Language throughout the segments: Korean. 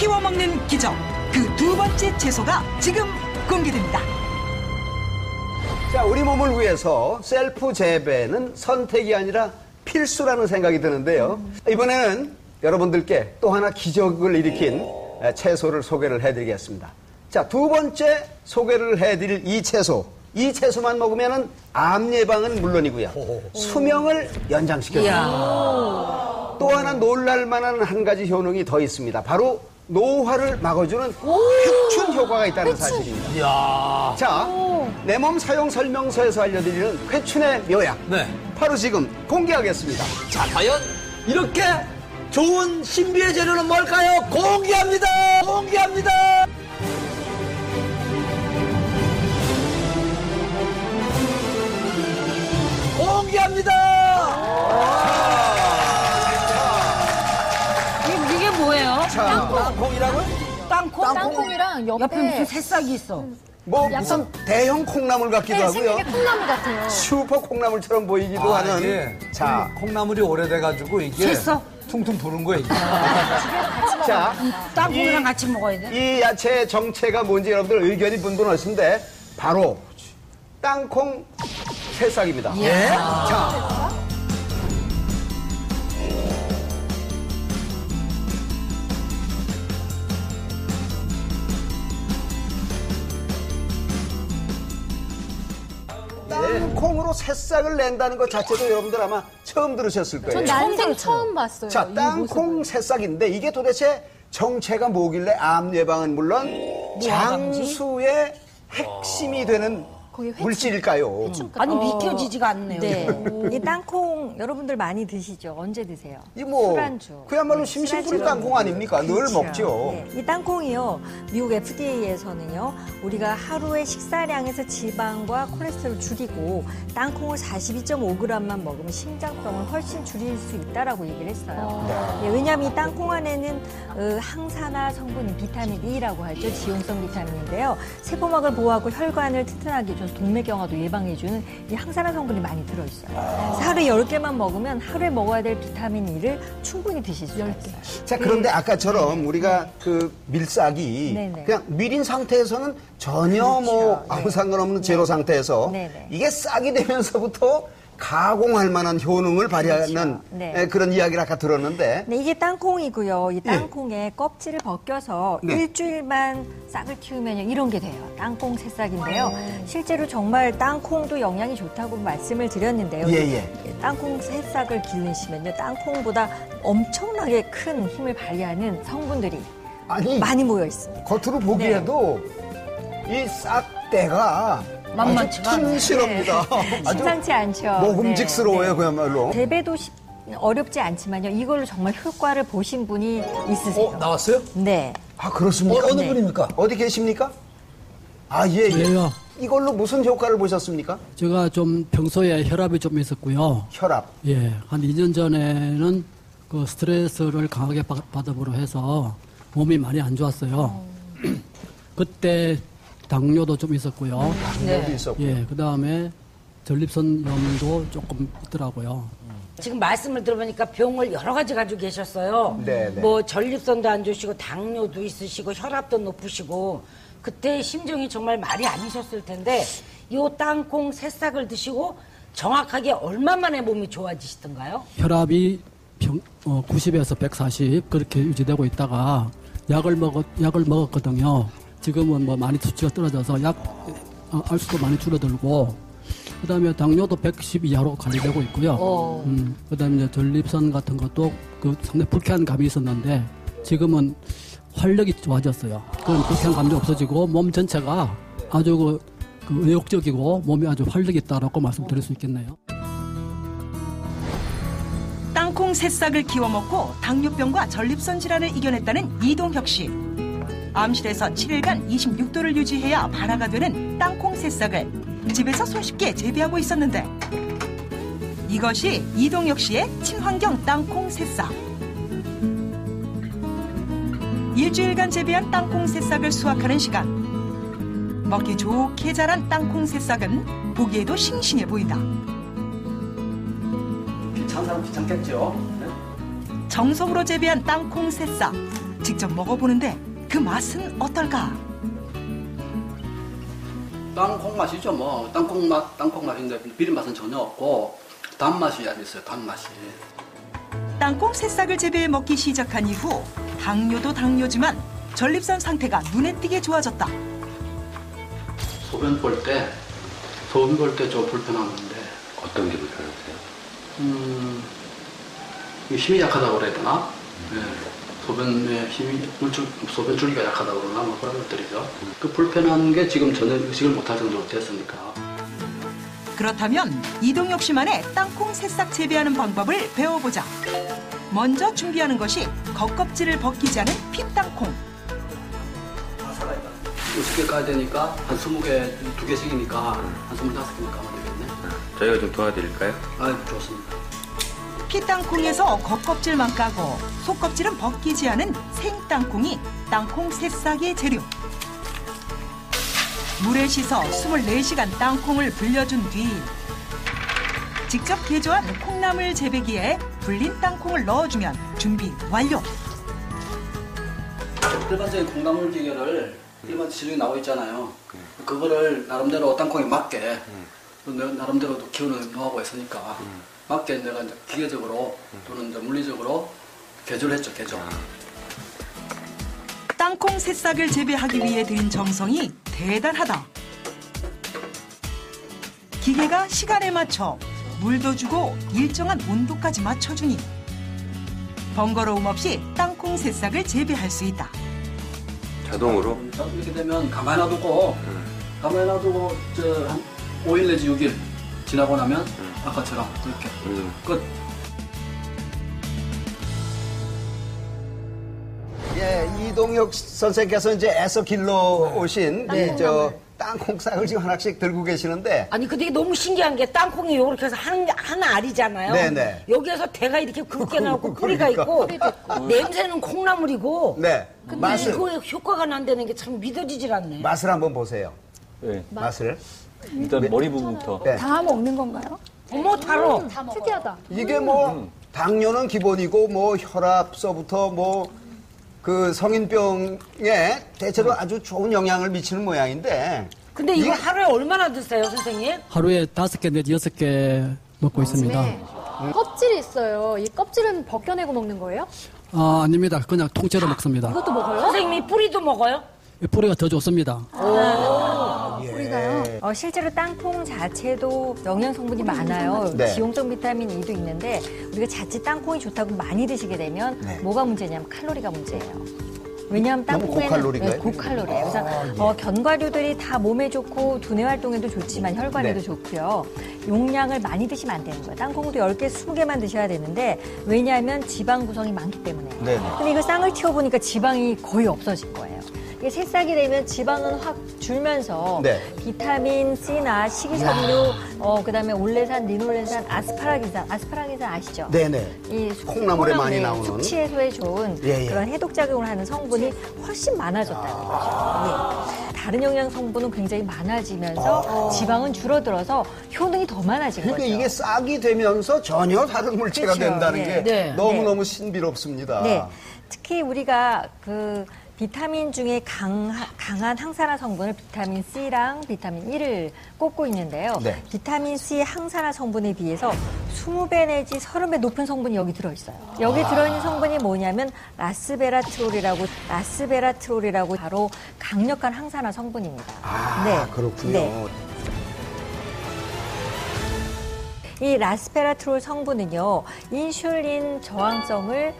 키워먹는 기적, 그 두 번째 채소가 지금 공개됩니다. 자, 우리 몸을 위해서 셀프 재배는 선택이 아니라 필수라는 생각이 드는데요. 이번에는 여러분들께 또 하나 기적을 일으킨 채소를 소개를 해드리겠습니다. 자, 두 번째 소개를 해드릴 이 채소만 먹으면 암 예방은 물론이고요. 수명을 연장시켜줍니다. 또 하나 놀랄만한 한 가지 효능이 더 있습니다. 바로 노화를 막아주는 회춘 효과가 있다는 사실입니다. 이야. 자, 내 몸 사용 설명서에서 알려드리는 회춘의 묘약. 네. 바로 지금 공개하겠습니다. 자, 과연 이렇게 좋은 신비의 재료는 뭘까요? 공개합니다. 공개합니다. 공개합니다. 이게 뭐예요? 땅콩이라고요? 땅콩? 땅콩이랑 옆에 무슨 새싹이 있어. 뭐 무슨 대형 콩나물 같기도 하고요. 생긴 게 콩나물 같아요. 슈퍼 콩나물처럼 보이기도 하는. 이게 자, 콩나물이 오래돼가지고 이게 됐어? 퉁퉁 부른 거예요. 이게. 자, 땅콩이랑 같이 먹어야 돼? 이 야채의 정체가 뭔지 여러분들 의견이 분분하신데 바로 땅콩 새싹입니다. 예? 자, 땅콩으로 새싹을 낸다는 것 자체도 여러분들 아마 처음 들으셨을 거예요. 전 난생 처음 봤어요. 자, 이 땅콩 모습을. 새싹인데 이게 도대체 정체가 뭐길래 암 예방은 물론 장수의 핵심이 되는 거기 회춘. 물질일까요? 아니, 믿겨지지가 않네요. 네. 이 땅콩 여러분들 많이 드시죠? 언제 드세요? 이 뭐 술안주. 그야말로 심심풀이 술안주로 땅콩 아닙니까? 늘 그렇죠. 먹죠. 네. 이 땅콩이요. 미국 FDA에서는요. 우리가 하루의 식사량에서 지방과 콜레스테롤을 줄이고 땅콩을 42.5g만 먹으면 심장병을 훨씬 줄일 수 있다라고 얘기를 했어요. 네, 왜냐하면 이 땅콩 안에는 항산화 성분인 비타민 E라고 하죠. 지용성 비타민인데요. 세포막을 보호하고 혈관을 튼튼하게 해줘서 동맥경화도 예방해주는 이 항산화 성분이 많이 들어있어요. 그래서 하루에 10개만 먹으면 하루에 먹어야 될 비타민 E를 충분히 드실 수 있어요. 자, 그런데 아까처럼 우리가 그 밀싹이 네네. 그냥 밀인 상태에서는 전혀 뭐 아무 상관없는 제로 상태에서 네네. 이게 싹이 되면서부터 가공할 만한 효능을 발휘하는 네. 그런 이야기를 아까 들었는데 네, 이게 땅콩이고요. 이 땅콩에 껍질을 벗겨서 네. 일주일만 싹을 틔우면 이런 게 돼요. 땅콩 새싹인데요. 실제로 정말 땅콩도 영양이 좋다고 말씀을 드렸는데요. 예. 땅콩 새싹을 기르시면요. 땅콩보다 엄청나게 큰 힘을 발휘하는 성분들이 아니 많이 모여 있습니다. 겉으로 보기에도 이 싹대가 만만치가 아주 않네. 튼실합니다. 아주 심상치 않죠. 먹음직스러워요, 네. 그야말로. 재배도 어렵지 않지만요. 이걸로 정말 효과를 보신 분이 있으세요. 나왔어요? 네. 아, 그렇습니까? 어느 네. 분입니까? 어디 계십니까? 아, 예. 저요. 이걸로 무슨 효과를 보셨습니까? 제가 좀 평소에 혈압이 좀 있었고요. 혈압. 예, 한 2년 전에는 그 스트레스를 강하게 받아보려 해서 몸이 많이 안 좋았어요. 그때 당뇨도 좀 있었고요. 당뇨도 있었고. 예, 그 다음에 전립선염도 조금 있더라고요. 지금 말씀을 들어보니까 병을 여러 가지 가지고 계셨어요. 네. 뭐 전립선도 안 좋으시고 당뇨도 있으시고 혈압도 높으시고 그때 심정이 정말 말이 아니셨을 텐데 요 땅콩 새싹을 드시고 정확하게 얼마 만에 몸이 좋아지시던가요? 혈압이 90에서 140 그렇게 유지되고 있다가 약을 먹었거든요. 지금은 뭐 많이 수치가 떨어져서 알수도 많이 줄어들고, 그 다음에 당뇨도 110 이하로 관리되고 있고요. 그 다음에 이제 전립선 같은 것도 그 상당히 불쾌한 감이 있었는데, 지금은 활력이 좋아졌어요. 그런 불쾌한 감도 없어지고, 몸 전체가 아주 그 의욕적이고, 몸이 아주 활력이 있다라고 말씀드릴 수 있겠네요. 땅콩 새싹을 키워 먹고 당뇨병과 전립선 질환을 이겨냈다는 이동혁 씨. 암실에서 7일간 26도를 유지해야 발화가 되는 땅콩 새싹을 집에서 손쉽게 재배하고 있었는데 이것이 이동혁 씨의 친환경 땅콩 새싹. 일주일간 재배한 땅콩 새싹을 수확하는 시간. 먹기 좋게 자란 땅콩 새싹은 보기에도 싱싱해 보인다. 귀찮은 사람 귀찮겠죠. 정성으로 재배한 땅콩 새싹. 직접 먹어보는데 그 맛은 어떨까? 땅콩 맛이죠, 뭐. 땅콩 맛인데 비린 맛은 전혀 없고 단맛이 아주 있어요, 단맛이. 땅콩 새싹을 재배해 먹기 시작한 이후 당뇨도 당뇨지만 전립선 상태가 눈에 띄게 좋아졌다. 소변 볼 때 좀 불편한 건데. 어떤 게 불편하세요? 힘이 약하다고 그래야 되나? 네. 소변의 힘이, 소변 줄기가 약하다고 그러나, 뭐 그런 것들이죠. 그 불편한 게 지금 전혀 의식을 못할 정도로 됐으니까. 그렇다면 이동혁 씨만의 땅콩 새싹 재배하는 방법을 배워보자. 먼저 준비하는 것이 겉껍질을 벗기지 않은 핏땅콩. 50개 까야 되니까 한 20개, 2개씩이니까 한 25개니까 하면 되겠네. 저희가 좀 도와드릴까요? 아유, 좋습니다. 핏땅콩에서 겉껍질만 까고 속껍질은 벗기지 않은 생땅콩이 땅콩 새싹의 재료. 물에 씻어 24시간 땅콩을 불려준 뒤 직접 개조한 콩나물 재배기에 불린 땅콩을 넣어주면 준비 완료. 일반적인 콩나물 기계를 일반 시중에 나와 있잖아요. 그거를 나름대로 땅콩에 맞게 나름대로도 기운을 넣어하고 있으니까 맞게 내가 이제 기계적으로 또는 이제 물리적으로 개조를 했죠, 개조. 땅콩 새싹을 재배하기 위해 들인 정성이 대단하다. 기계가 시간에 맞춰 물도 주고 일정한 온도까지 맞춰주니 번거로움 없이 땅콩 새싹을 재배할 수 있다. 자동으로? 이렇게 되면 가만히 놔두고 한 5일 내지 6일 지나고 나면 아까처럼 이렇게 끝. 예, 이동혁 선생께서 이제 애써 길러 오신 저 땅콩 싹을 지금 하나씩 들고 계시는데. 아니 근데 이게 너무 신기한 게 땅콩이 요렇게 해서 한 알이잖아요. 네네. 여기에서 대가 이렇게 굵게 나오고 뿌리가 그러니까. 있고 냄새는 콩나물이고. 네. 근데 맛을. 이거 효과가 난다는 게 참 믿어지질 않네. 맛을 한번 보세요. 네. 맛을. 일단 머리 부분부터. 네. 다 먹는 건가요? 어머 달어. 특이하다. 이게 뭐 당뇨는 기본이고 뭐 혈압서부터 뭐 그 성인병에 대체로 아주 좋은 영향을 미치는 모양인데. 근데 이거 하루에 얼마나 드세요, 선생님? 하루에 5개 내지 6개 먹고 있습니다. 껍질이 있어요. 이 껍질은 벗겨내고 먹는 거예요? 아, 아닙니다. 그냥 통째로 먹습니다. 이것도 먹어요? 선생님이 뿌리도 먹어요? 뿌리가 더 좋습니다. 우리가요? 실제로 땅콩 자체도 영양 성분이 많아요. 네. 지용성 비타민 E도 있는데 우리가 자칫 땅콩이 좋다고 많이 드시게 되면 네. 뭐가 문제냐면 칼로리가 문제예요. 왜냐하면 너무 땅콩에는 고칼로리인가요? 고칼로리예요. 그래서 견과류들이 다 몸에 좋고 두뇌 활동에도 좋지만 혈관에도 네. 좋고요. 용량을 많이 드시면 안 되는 거예요. 땅콩도 10개, 20개만 드셔야 되는데 왜냐하면 지방 구성이 많기 때문에. 네. 근데 이거 쌍을 튀어보니까 지방이 거의 없어질 거예요. 이게 새싹이 되면 지방은 확 줄면서 네. 비타민 C나 식이섬유, 그다음에 올레산, 리놀렌산, 아스파라기산 아시죠? 네네. 이 콩나물에 많이 나오는. 숙취 해소에 좋은 예, 예. 그런 해독 작용을 하는 성분이 훨씬 많아졌다는 거죠. 예. 다른 영양 성분은 굉장히 많아지면서 지방은 줄어들어서 효능이 더 많아진 그러니까 거죠. 이게 싹이 되면서 전혀 다른 물체가 그렇죠. 된다는 네. 게 네. 너무너무 신비롭습니다. 네. 특히 우리가 그 비타민 중에 강한 항산화 성분을 비타민 C랑 비타민 E를 꼽고 있는데요. 네. 비타민 C 항산화 성분에 비해서 20배 내지 30배 높은 성분이 여기 들어있어요. 여기 들어있는 성분이 뭐냐면 라스베라트롤이라고 바로 강력한 항산화 성분입니다. 그렇군요. 네. 이 라스베라트롤 성분은요, 인슐린 저항성을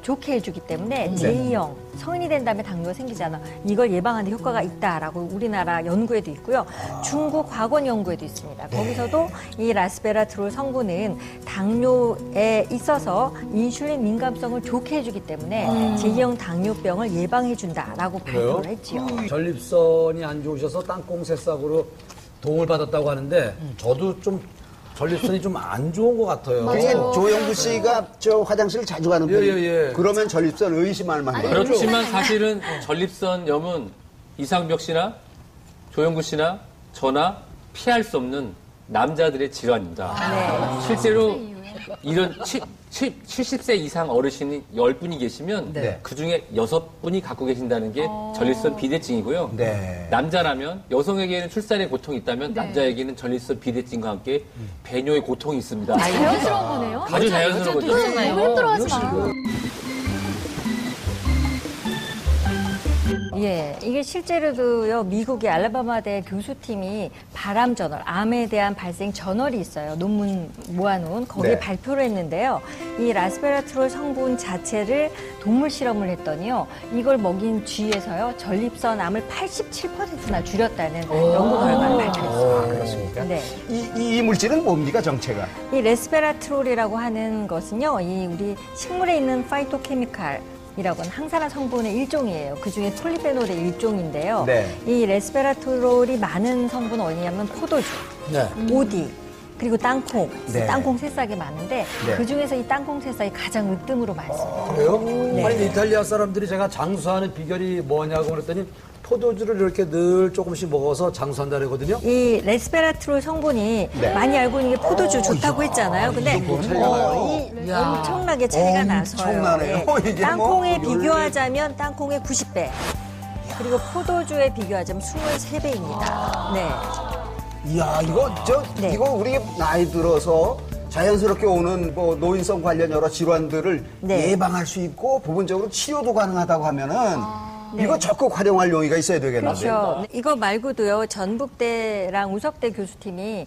좋게 해주기 때문에 제2형, 성인이 된 다음에 당뇨가 생기잖아. 이걸 예방하는 데 효과가 있다라고 우리나라 연구에도 있고요. 중국 과건 연구에도 있습니다. 거기서도 이 라스베라트롤 성분은 당뇨에 있어서 인슐린 민감성을 좋게 해주기 때문에 제2형 당뇨병을 예방해준다라고 발표를 했지요. 전립선이 안 좋으셔서 땅콩 새싹으로 도움을 받았다고 하는데 저도 좀 전립선이 좀 안 좋은 것 같아요. 맞아요. 조영구 씨가 저 화장실 자주 가는 분. 예. 그러면 전립선 의심할 만해요. 그렇지만 사실은 전립선염은 이상벽 씨나 조영구 씨나 저나 피할 수 없는 남자들의 질환입니다. 실제로 이런 70세 이상 어르신이 10분이 계시면 네. 그중에 6분이 갖고 계신다는 게 전립선 비대증이고요. 네. 남자라면 여성에게는 출산의 고통이 있다면 남자에게는 전립선 비대증과 함께 배뇨의 고통이 있습니다. 자연스러운 거네요. 아주 자연스러워요. 너무 힘들어하지 마. 예, 이게 실제로도요, 미국의 알라바마대 교수팀이 바람 저널, 암에 대한 발생 저널이 있어요. 논문 모아놓은, 거기에 네. 발표를 했는데요. 이 라스베라트롤 성분 자체를 동물 실험을 했더니요, 이걸 먹인 쥐에서요, 전립선 암을 87%나 줄였다는 연구 결과를 발표했습니다. 아, 그렇습니까? 네. 이 물질은 뭡니까, 정체가? 이 레스베라트롤이라고 하는 것은요, 이 우리 식물에 있는 파이토케미칼, 이라고 하는 항산화 성분의 일종이에요. 그중에 폴리페놀의 일종인데요. 네. 이 레스베라트롤이 많은 성분은 어디냐면 포도주, 네. 오디, 그리고 땅콩, 네. 땅콩 새싹이 많은데 네. 그중에서 이 땅콩 새싹이 가장 으뜸으로 많습니다. 그래요? 네. 아니, 이탈리아 사람들이 제가 장수하는 비결이 뭐냐고 그랬더니 포도주를 이렇게 늘 조금씩 먹어서 장수한다 그러거든요. 이 레스베라트롤 성분이 네. 많이 알고 있는 게 포도주 좋다고 했잖아요. 근데 이 엄청나게 차이가 나서요. 엄청나네요. 이게 땅콩에 뭐 비교하자면 땅콩의 90배. 그리고 포도주에 비교하자면 23배입니다. 네. 이야, 네. 이거 우리 나이 들어서 자연스럽게 오는 뭐 노인성 관련 여러 질환들을 네. 예방할 수 있고 부분적으로 치료도 가능하다고 하면은 이거 적극 활용할 용의가 있어야 되겠는데. 그렇죠. 이거 말고도요, 전북대랑 우석대 교수팀이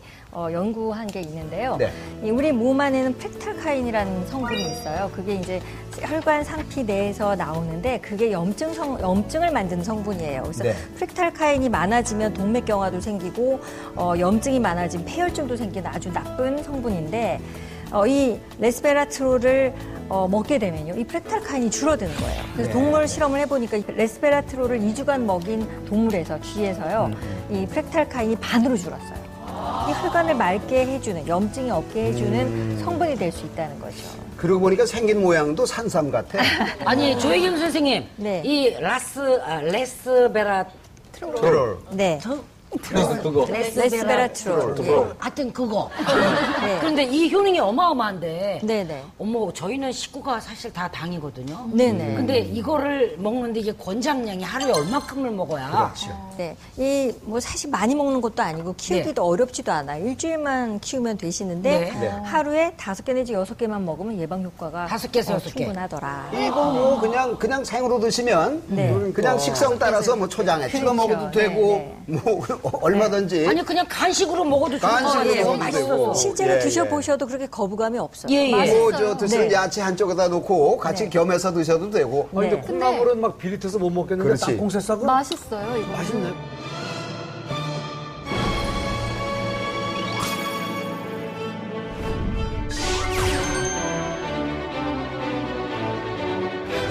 연구한 게 있는데요. 네. 이 우리 몸 안에는 프렉탈카인이라는 성분이 있어요. 그게 이제 혈관 상피 내에서 나오는데 그게 염증을 만드는 성분이에요. 그래서 네. 프렉탈카인이 많아지면 동맥경화도 생기고 염증이 많아지면 폐혈증도 생기는 아주 나쁜 성분인데 이 레스베라트롤을 먹게 되면요, 이 프렉탈카인이 줄어드는 거예요. 그래서 네. 동물 실험을 해보니까 이 레스베라트롤을 2주간 먹인 동물에서 쥐에서요, 이 프렉탈카인이 반으로 줄었어요. 이 혈관을 맑게 해주는, 염증이 없게 해주는 성분이 될 수 있다는 거죠. 그러고 보니까 생긴 모양도 산삼 같아. 아니 조혜경 선생님, 네. 이 레스베라트롤, 네. 그래서 그거. 레스베라트롤. 예. 하여튼 그거. 네. 그런데 이 효능이 어마어마한데. 네네. 어머, 저희는 식구가 사실 다 당이거든요. 네네. 근데 이거를 먹는데 이게 권장량이 하루에 얼마큼을 먹어야. 네. 이, 사실 많이 먹는 것도 아니고 키우기도 어렵지도 않아요. 일주일만 키우면 되시는데 네. 하루에 5개 내지 6개만 먹으면 예방 효과가 5개에서 6개. 충분하더라. 이거 뭐 그냥 생으로 드시면 네. 그냥 식성 따라서 뭐 초장에 찍어 먹어도 되고 뭐 얼마든지 아니 그냥 간식으로 먹어도 간식으로 좋아요. 먹어도 맛있어서. 되고. 실제로 예, 드셔보셔도 그렇게 거부감이 없어요. 예, 예. 뭐 드시는 네. 야채 한쪽에다 놓고 같이 겸해서 드셔도 되고. 아니, 근데 네. 콩나물은 막 비릿해서 못 먹겠는데 그렇지. 땅콩 새싹은 맛있어요, 이거. 맛있네.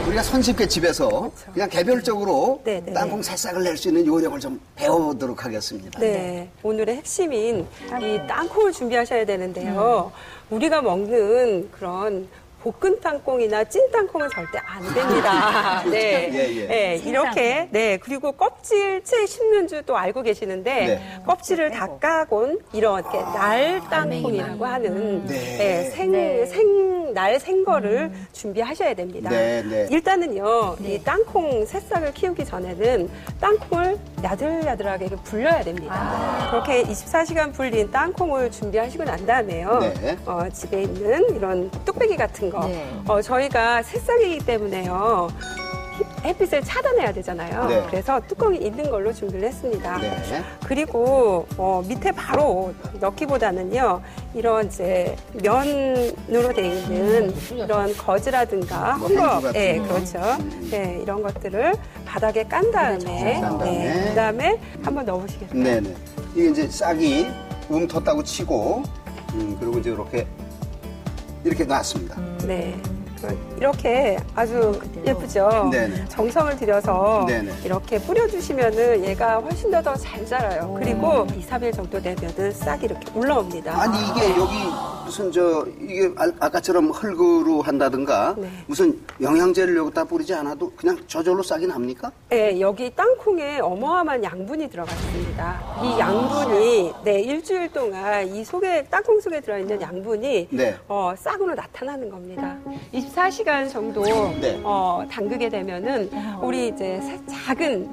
우리가 손쉽게 집에서 그냥 개별적으로 네, 네. 땅콩 새싹을 낼 수 있는 요령을 좀 배워보도록 하겠습니다. 네, 오늘의 핵심인 이 땅콩을 준비하셔야 되는데요. 우리가 먹는 그런 볶은 땅콩이나 찐 땅콩은 절대 안 됩니다. 네. 예, 예. 네, 이렇게, 네. 그리고 껍질째 씹는 줄 또 알고 계시는데, 네. 껍질을 다 까곤 이렇게 날 땅콩이라고 하는, 네. 날 생거를 준비하셔야 됩니다. 네, 네. 일단은요, 이 땅콩 새싹을 키우기 전에는 땅콩을 야들야들하게 이렇게 불려야 됩니다. 그렇게 24시간 불린 땅콩을 준비하시고 난 다음에요. 네. 집에 있는 이런 뚝배기 같은 거. 네. 저희가 새싹이기 때문에요. 햇빛을 차단해야 되잖아요. 네. 그래서 뚜껑이 있는 걸로 준비를 했습니다. 네. 그리고 밑에 바로 넣기보다는요, 이런 이제 면으로 되어 있는 이런 거즈라든가 뭐 헝거, 행주 같은 네, 거. 그렇죠. 네, 이런 것들을 바닥에 깐 다음에, 깐 다음에. 네, 그다음에 한번 넣어보시겠어요? 네네. 이게 이제 싹이 텄다고 치고, 그리고 이제 이렇게 놨습니다. 네. 이렇게 아주 예쁘죠? 네네. 정성을 들여서 네네. 이렇게 뿌려주시면은 얘가 훨씬 더 잘 자라요. 그리고 2, 3일 정도 되면은 싹이 이렇게 올라옵니다. 아니 이게 여기 무슨 이게 아까처럼 흙으로 한다든가 네. 무슨 영양제를 여기다 뿌리지 않아도 그냥 저절로 싹이 납니까? 네, 여기 땅콩에 어마어마한 양분이 들어가 있습니다. 이 양분이 일주일 동안 이 땅콩 속에 들어있는 양분이 네. 싹으로 나타나는 겁니다. 24시간 정도 네. 담그게 되면은 우리 이제 작은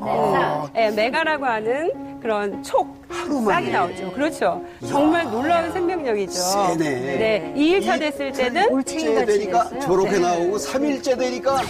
메가라고 하는 그런 싹이 나오죠. 그렇죠. 정말 놀라운 생명력이죠. 세네. 네, 2일차 됐을 때는 올챙이가 되니까 저렇게 나오고 3일째 되니까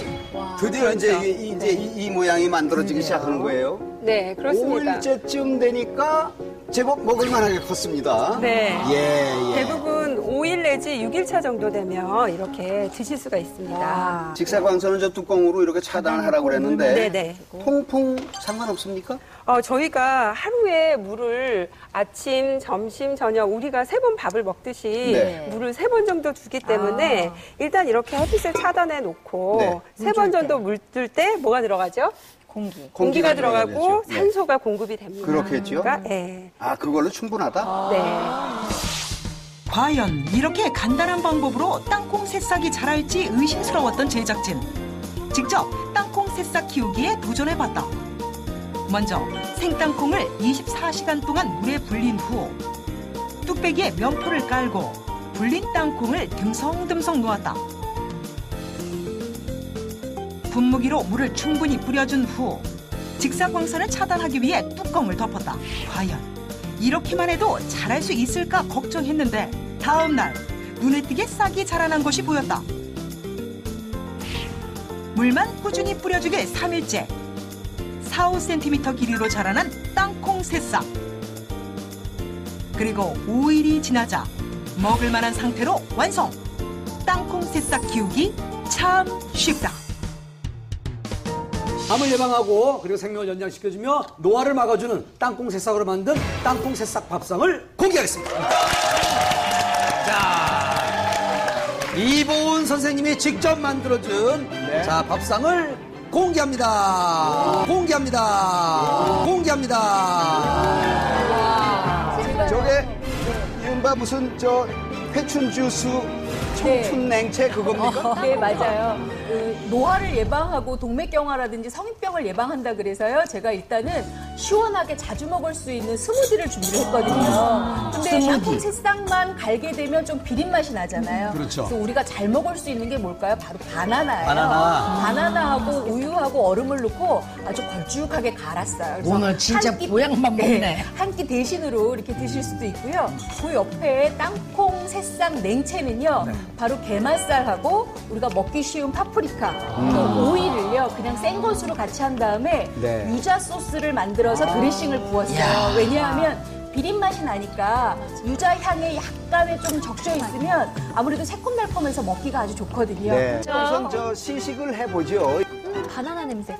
드디어 이제 이 모양이 만들어지기 시작하는 거예요. 네, 그렇습니다. 5일째쯤 되니까 제법 먹을만하게 컸습니다. 네. 예. 대부분 5일 내지 6일차 정도 되면 이렇게 드실 수가 있습니다. 직사광선은 저 뚜껑으로 이렇게 차단을 하라고 그랬는데 네네. 통풍 상관없습니까? 저희가 하루에 물을 아침, 점심, 저녁 우리가 3번 밥을 먹듯이 네. 물을 3번 정도 주기 때문에 일단 이렇게 햇빛을 차단해 놓고 3번 정도 물 뜰 때 뭐가 들어가죠? 공기가 들어가고 들어가겠죠. 네. 산소가 공급이 됩니다. 그렇겠죠. 그러니까, 네. 그걸로 충분하다? 네. 과연 이렇게 간단한 방법으로 땅콩 새싹이 자랄지 의심스러웠던 제작진. 직접 땅콩 새싹 키우기에 도전해봤다. 먼저 생땅콩을 24시간 동안 물에 불린 후 뚝배기에 면포를 깔고 불린 땅콩을 듬성듬성 놓았다. 분무기로 물을 충분히 뿌려준 후 직사광선을 차단하기 위해 뚜껑을 덮었다. 과연 이렇게만 해도 자랄 수 있을까 걱정했는데 다음 날 눈에 띄게 싹이 자라난 것이 보였다. 물만 꾸준히 뿌려주길 3일째 4, 5cm 길이로 자라난 땅콩 새싹. 그리고 5일이 지나자 먹을 만한 상태로 완성. 땅콩 새싹 키우기 참 쉽다. 암을 예방하고 그리고 생명을 연장시켜주며 노화를 막아주는 땅콩 새싹으로 만든 땅콩 새싹 밥상을 공개하겠습니다. 자, 이보은 선생님이 직접 만들어준 자 밥상을 공개합니다. 공개합니다. 저게 이른바 무슨 회춘 주스 청춘 냉채 그겁니까? 네, 맞아요. 노화를 예방하고 동맥경화라든지 성인병을 예방한다 그래서요. 제가 일단은 시원하게 자주 먹을 수 있는 스무디를 준비를 했거든요. 근데 땅콩 새싹만 갈게 되면 좀 비린 맛이 나잖아요. 그렇죠. 그래서 우리가 잘 먹을 수 있는 게 뭘까요? 바로 바나나예요. 바나나. 바나나하고 우유하고 얼음을 넣고 아주 걸쭉하게 갈았어요. 그래서 오늘 진짜 보양만 먹네. 한 끼 대신으로 이렇게 드실 수도 있고요. 그 옆에 땅콩 새싹 냉채는요. 바로 게맛살하고 우리가 먹기 쉬운 파프리카 또 오이를요. 그냥 생 것으로 같이 한 다음에 유자 소스를 만들어서 드레싱을 부었어요. 왜냐하면 비린 맛이 나니까 유자 향에 약간의 좀 적셔 있으면 아무래도 새콤달콤해서 먹기가 아주 좋거든요. 네. 우선 시식을 해보죠. 바나나 냄새.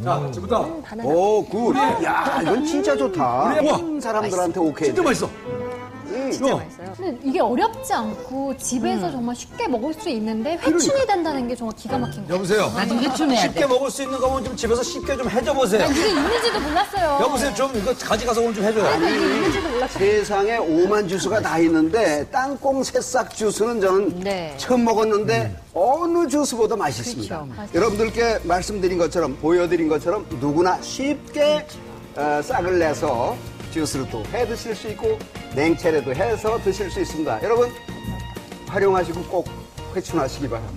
자, 지금부터. 오, 굿. 야, 이건 진짜 좋다. 사람들한테 오케이. 진짜 맛있어. 진짜 맛있어요. 근데 이게 어렵지 않고 집에서 정말 쉽게 먹을 수 있는데 회춘이 된다는 게 정말 기가 막힌 거예요. 여보세요. 나중에 회춘해야 돼. 쉽게 먹을 수 있는 거면 좀 집에서 쉽게 좀 해줘 보세요. 이게 있는지도 몰랐어요. 여보세요. 좀 이거 가져가서 오늘 좀 해줘요. 이게 있는지도 몰랐어요. 세상에 오만 주스가 다 있는데 땅콩 새싹 주스는 저는 처음 먹었는데 어느 주스보다 맛있습니다. 여러분들께 말씀드린 것처럼 보여드린 것처럼 누구나 쉽게 싹을 내서 주스를 또 해 드실 수 있고 냉채라도 해서 드실 수 있습니다. 여러분 활용하시고 꼭 회춘하시기 바랍니다.